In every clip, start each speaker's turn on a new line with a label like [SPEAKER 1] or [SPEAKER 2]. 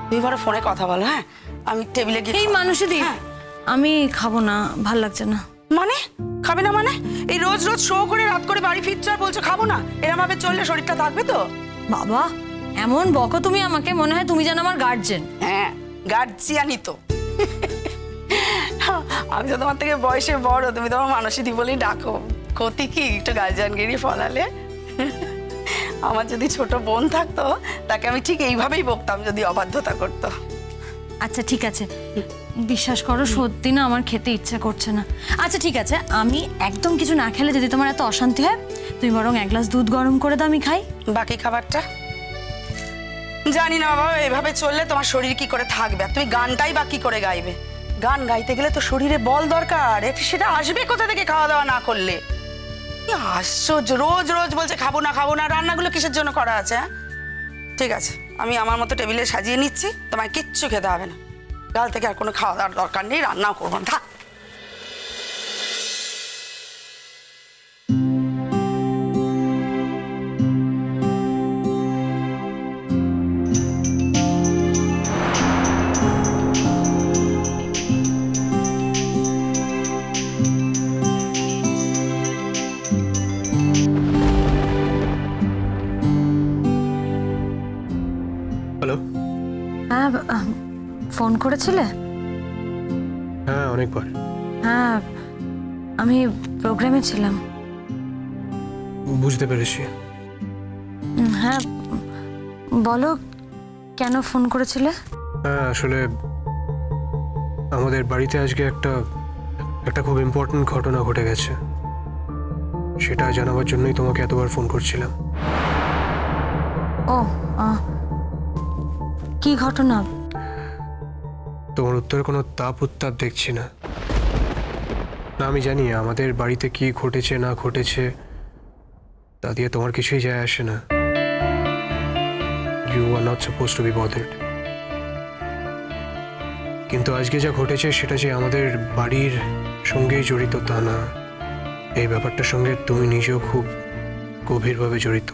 [SPEAKER 1] তুমি বড় ফোনে কথা বলো। হ্যাঁ, আমি টেবিলে গিয়ে।
[SPEAKER 2] এই মানুষদি আমি খাবো না, ভাল লাগছে না।
[SPEAKER 1] মানে খাবে না মানে? এই রোজ রোজ শো করে রাত করে বাড়ি ফিরছো আর বলছো খাবো না? এরকম ভাবে চললে শরীরটা থাকবে তো?
[SPEAKER 2] বাবা এমন বকো তুমি আমাকে, মনে হয় তুমি যেন আমার গার্জেন।
[SPEAKER 1] হ্যাঁ, গার্জিয়ানই তো। আমি তো তোমার থেকে বয়সে বড়, তুমি তোমার মানসীদি বলেই ডাকো। ক্ষতি কি একটু গার্জিয়ানগিরি ফলালে? আমার যদি ছোট বোন থাকতো তাকে আমি ঠিক এইভাবেই বকতাম যদি অবাধ্যতা করতো।
[SPEAKER 2] আচ্ছা ঠিক আছে, বিশ্বাস করো সত্যি না আমার খেতে ইচ্ছা করছে না। আচ্ছা ঠিক আছে, আমি একদম কিছু না খেলে যদি তোমার এত অশান্তি হয়, তুমি বরং এক গ্লাস দুধ গরম করে দাও, আমি খাই।
[SPEAKER 1] বাকি খাবারটা জানি না বাবা, এভাবে চললে তোমার শরীর কি করে থাকবে? আর তুমি গানটাই বা কি করে গাইবে? গান গাইতে গেলে তো শরীরে বল দরকার, সেটা আসবে কোথা থেকে খাওয়া দাওয়া না করলে? আশ্চর্য, রোজ রোজ বলছে খাবো না খাবো না। রান্নাগুলো কিসের জন্য করা আছে? ঠিক আছে, আমি আমার মতো টেবিলে সাজিয়ে নিচ্ছি, তোমায় কিচ্ছু খেতে হবে না। কাল থেকে আর কোনো খাওয়া দাওয়ার দরকার নেই, রান্নাও করবো না। থাক।
[SPEAKER 3] হ্যালো।
[SPEAKER 2] হ্যাঁ, ফোন করেছিলে?
[SPEAKER 3] হ্যাঁ, অনেকবার।
[SPEAKER 2] হ্যাঁ, আমি প্রোগ্রামে ছিলাম।
[SPEAKER 3] বুঝতে পেরেছি।
[SPEAKER 2] হ্যাঁ বলো, কেন ফোন করেছিলে?
[SPEAKER 3] হ্যাঁ, আসলে আমাদের বাড়িতে আজকে একটা খুব ইম্পর্টেন্ট ঘটনা ঘটে গেছে, সেটা জানাবার জন্যই তোমাকে এতবার ফোন করছিলাম।
[SPEAKER 2] ও, কি ঘটনা?
[SPEAKER 3] তোমার উত্তরে কোনো তাপ উত্তাপ দেখছি না। না, আমি জানি আমাদের বাড়িতে কি ঘটেছে না ঘটেছে তা দিয়ে তোমার কিছুই যায় আসে না। You are not suppose to be bothered. কিন্তু আজকে যা ঘটেছে সেটা যে আমাদের বাড়ির সঙ্গেই জড়িত তা না। এই ব্যাপারটার সঙ্গে তুমি নিজেও খুব গভীরভাবে জড়িত।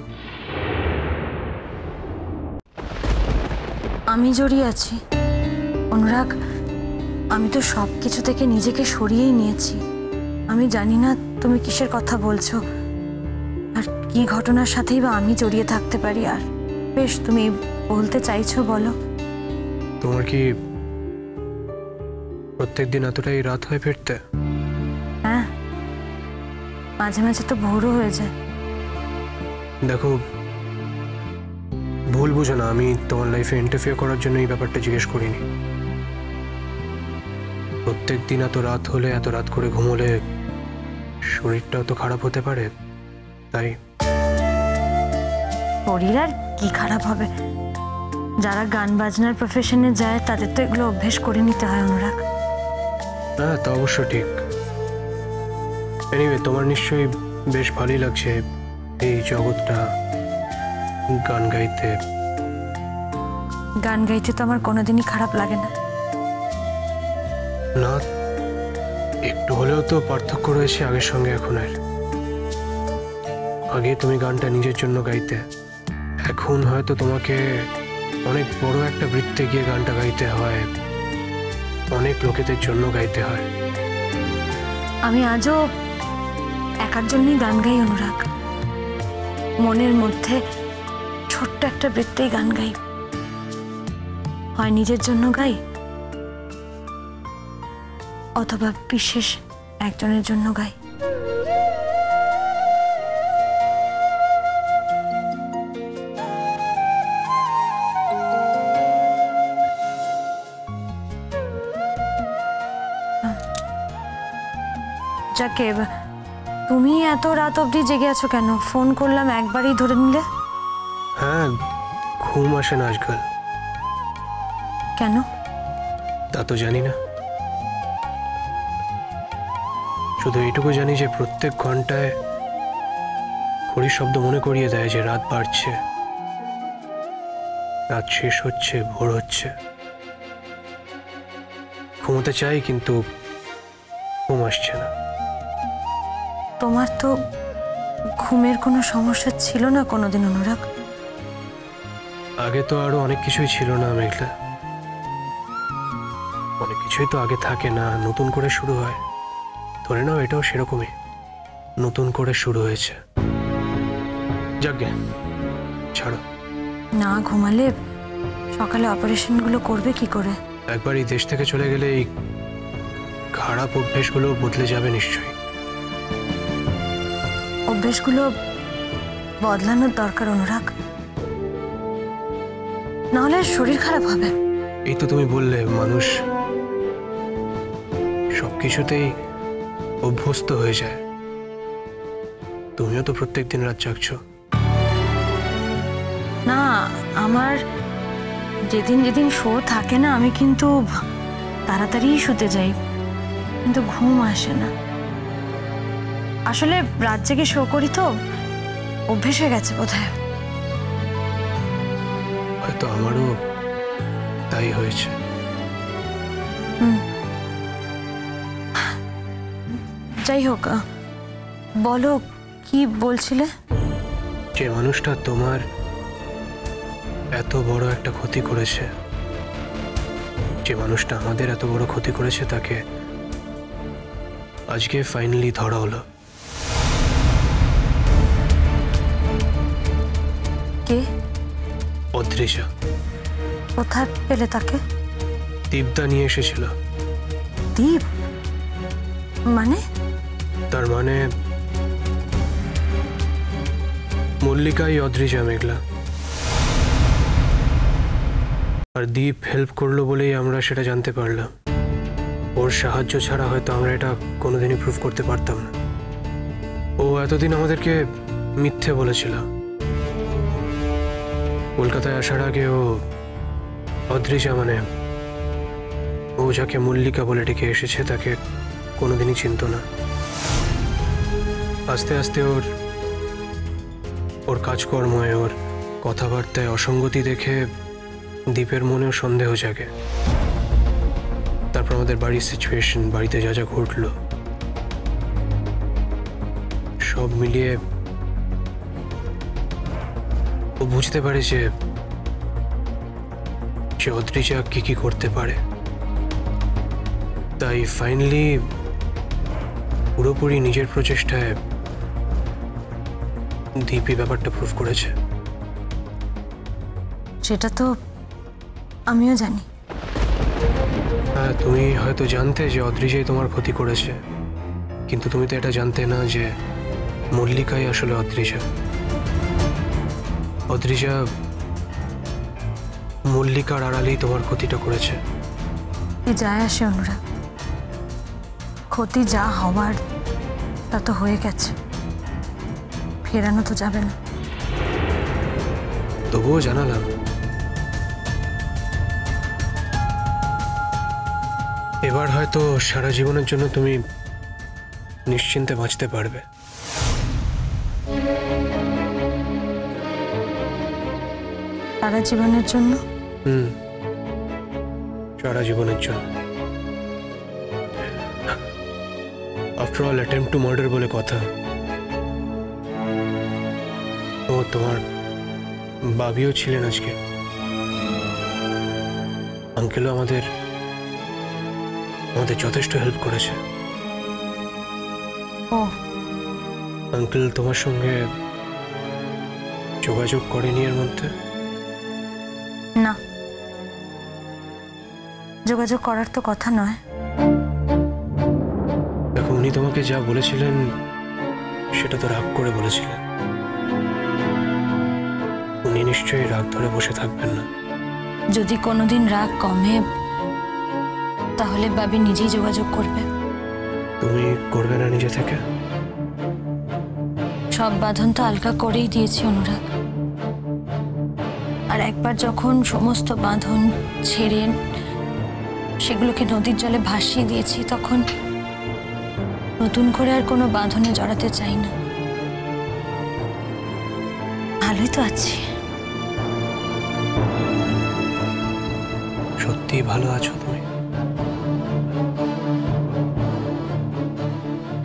[SPEAKER 2] আমি জড়িয়ে আছি? অনুরাগ, আমি তো সব কিছু থেকে নিজেকে সরিয়েই নিয়েছি। আমি জানি না তুমি কিসের কথা বলছো আর কি ঘটনার সাথেই বা আমি জড়িয়ে থাকতে পারি। আর বেশ, তুমি বলতে চাইছো বলো।
[SPEAKER 3] তোমার কি প্রত্যেক দিন এতটাই রাত হয় ফিরতে?
[SPEAKER 2] হ্যাঁ, মাঝে মাঝে তো ভোরও হয়ে যায়।
[SPEAKER 3] দেখো, ভুল বুঝো না, আমি তোমার লাইফে ইন্টারফিয়ার করার জন্য এই ব্যাপারটা জিজ্ঞেস করিনি। প্রত্যেক দিন এত রাত হলে, এত রাত করে ঘুমোলে শরীরটাও তো খারাপ হতে পারে, তাই।
[SPEAKER 2] শরীর আর কি খারাপ হবে? যারা গান বাজনার প্রফেশনে যায় তাদের তো এগুলো অভ্যেস করে নিতে হয় অনুরাগ।
[SPEAKER 3] হ্যাঁ, তা অবশ্য ঠিক। এনিওয়ে, তোমার নিশ্চয়ই বেশ ভালোই লাগছে এই জগৎটা, গান গাইতে।
[SPEAKER 2] গান গাইতে তো আমার কোনোদিনই খারাপ লাগে না।
[SPEAKER 3] না, একটু হলেও তো পার্থক্য রয়েছে আগের সঙ্গে এখনের। আগে তুমি গানটা নিজের জন্য গাইতে, এখন হয়তো তোমাকে অনেক বড় একটা বৃত্তে গিয়ে গানটা গাইতে হয়, অনেক লোকেদের জন্য গাইতে হয়।
[SPEAKER 2] আমি আজও একার জন্যই গান গাই অনুরাগ। মনের মধ্যে ছোট্ট একটা বৃত্তেই গান গাই, হয় নিজের জন্য গাই অথবা বিশেষ একজনের জন্য গাই। যাকে, তুমি এত রাত অবধি জেগে আছো কেন? ফোন করলাম একবারই ধরে নিলে।
[SPEAKER 3] হ্যাঁ, ঘুম আসে না আজকাল।
[SPEAKER 2] কেন?
[SPEAKER 3] তা তো জানি না, শুধু এইটুকু জানি যে প্রত্যেক ঘন্টায় ঘড়ির শব্দ মনে করিয়ে দেয় যে রাত বাড়ছে, রাত শেষ হচ্ছে, ভোর হচ্ছে। ঘুমোতে চাই কিন্তু ঘুম আসছে না।
[SPEAKER 2] তোমার তো ঘুমের কোনো সমস্যা ছিল না কোনোদিন অনুরাগ।
[SPEAKER 3] আগে তো আরো অনেক কিছুই ছিল না মেঘলা, অনেক কিছুই তো আগে থাকে না, নতুন করে শুরু হয়। ধরে নাও এটাও সেরকমই, নতুন করে শুরু হয়েছে। যাকগে, ছাড়ো।
[SPEAKER 2] না ঘুমালে সকালে অপারেশনগুলো করবে কি করে?
[SPEAKER 3] একবার এই দেশ থেকে চলে গেলে এই খারাপ অভ্যেসগুলো বদলে যাবে নিশ্চয়ই।
[SPEAKER 2] অভ্যেসগুলো বদলানোর দরকার অনুরাগ, নাহলে শরীর খারাপ হবে।
[SPEAKER 3] এই তো তুমি বললে মানুষ সবকিছুতেই অভ্যস্ত হয়ে যায়। তুমিও তো প্রত্যেক দিন রাত জাগছো।
[SPEAKER 2] না, আমার যেদিন যেদিন শো থাকে না আমি কিন্তু তাড়াতাড়ি শুতে যাই, কিন্তু ঘুম আসে না। আসলে রাত জেগে শো করি তো, অভ্যেস হয়ে গেছে বোধহয়।
[SPEAKER 3] হয়তো আমারও তাই হয়েছে।
[SPEAKER 2] যাই হোক, বলো কি বলছিলে?
[SPEAKER 3] যে মানুষটা তোমার এত বড় একটা ক্ষতি করেছে, যে মানুষটা আমাদের এত বড় ক্ষতি করেছে, তাকে আজকে ফাইনালি ধরা হলো।
[SPEAKER 2] কে?
[SPEAKER 3] অদ্রিজা।
[SPEAKER 2] কোথায় পেলে তাকে?
[SPEAKER 3] দীপদা নিয়ে এসেছিল।
[SPEAKER 2] দীপ? মানে?
[SPEAKER 3] তার মানে মল্লিকাই অদ্রিজা মেঘলা। আর দীপ হেল্প করলো বলেই আমরা সেটা জানতে পারলাম। ওর সাহায্য ছাড়া হয়তো আমরা এটা কোনোদিনই প্রুভ করতে পারতাম না। ও এতদিন আমাদেরকে মিথ্যে বলেছিল। কলকাতায় আসার আগে ও অদ্রিজা মানে ও যাকে মল্লিকা বলে ডেকে এসেছে তাকে কোনোদিনই চিনত না। আস্তে আস্তে ওর কাজকর্মে, ওর কথাবার্তায় অসঙ্গতি দেখে দীপের মনেও সন্দেহ জাগে। তারপর আমাদের বাড়ির সিচুয়েশন, বাড়িতে যা যা ঘটল, সব মিলিয়ে ও বুঝতে পারে যে অদ্রিজা কি করতে পারে। তাই ফাইনালি পুরোপুরি নিজের প্রচেষ্টায় দীপই ব্যাপারটা প্রুভ করেছে।
[SPEAKER 2] সেটা তো আমিও জানি।
[SPEAKER 3] হ্যাঁ, তুমি হয়তো জানতে যে অদ্রিজাই তোমার ক্ষতি করেছে, কিন্তু তুমি তো এটা জানতে না যে মল্লিকাই আসলে অদ্রিজা। অদ্রিজা মল্লিকার আড়ালেই তোমার ক্ষতিটা করেছে।
[SPEAKER 2] কি যায় আসে অনুরাগ? ক্ষতি যা হওয়ার তা তো হয়ে গেছে, ফেরানো তো যাবে না।
[SPEAKER 3] তবুও জানালাম। এবার হয়তো সারা জীবনের জন্য তুমি নিশ্চিন্তে বাঁচতে পারবে।
[SPEAKER 2] সারা জীবনের জন্য?
[SPEAKER 3] সারা জীবনের জন্য। After all attempt to murder বলে কথা। ও তোমার বাবিও ছিলেন আজকে। আঙ্কেলও আমাদের যথেষ্ট হেল্প করেছে।
[SPEAKER 2] ও
[SPEAKER 3] আঙ্কেল তোমার সঙ্গে যোগাযোগ করেনি এর মধ্যে?
[SPEAKER 2] না, যোগাযোগ করার তো কথা নয়।
[SPEAKER 3] দেখো, উনি তোমাকে যা বলেছিলেন সেটা তো রাগ করে বলেছিলেন। উনি নিশ্চয়ই রাগ ধরে বসে থাকবেন না।
[SPEAKER 2] যদি কোনোদিন রাগ কমে তাহলে বাবি নিজেই যোগাযোগ করবে।
[SPEAKER 3] তুমি করবে না নিজে থেকে?
[SPEAKER 2] সব বাঁধন তো আলগা করেই দিয়েছি অনুরাগ। আর একবার যখন সমস্ত বাঁধন ছেড়ে সেগুলোকে নদীর জলে ভাসিয়ে দিয়েছি, তখন নতুন করে আর কোনো বাঁধনে জড়াতে চাই না। ভালোই তো আছি।
[SPEAKER 3] সত্যি ভালো আছো তুমি?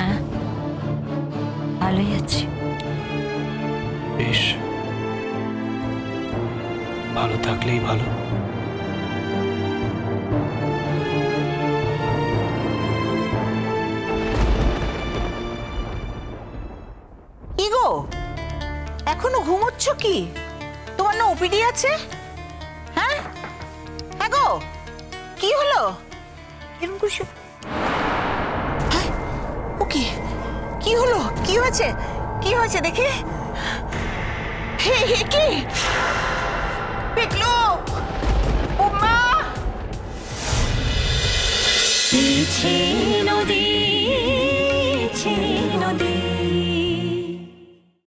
[SPEAKER 2] হ্যাঁ, ভালোই আছি।
[SPEAKER 3] বেশ, ভালো থাকলেই ভালো।
[SPEAKER 4] কি গো, এখনো ঘুমোচ্ছ কি? তোমার না ওপিডি আছে? হ্যাঁ হ্যাঁ গো, কি হলো এরকম করছো? হ্যাঁ, ও কি, কি হলো, কি হয়েছে, কি হয়েছে দেখে? হে হে, কি পিকলু, উম্মা!
[SPEAKER 5] নদী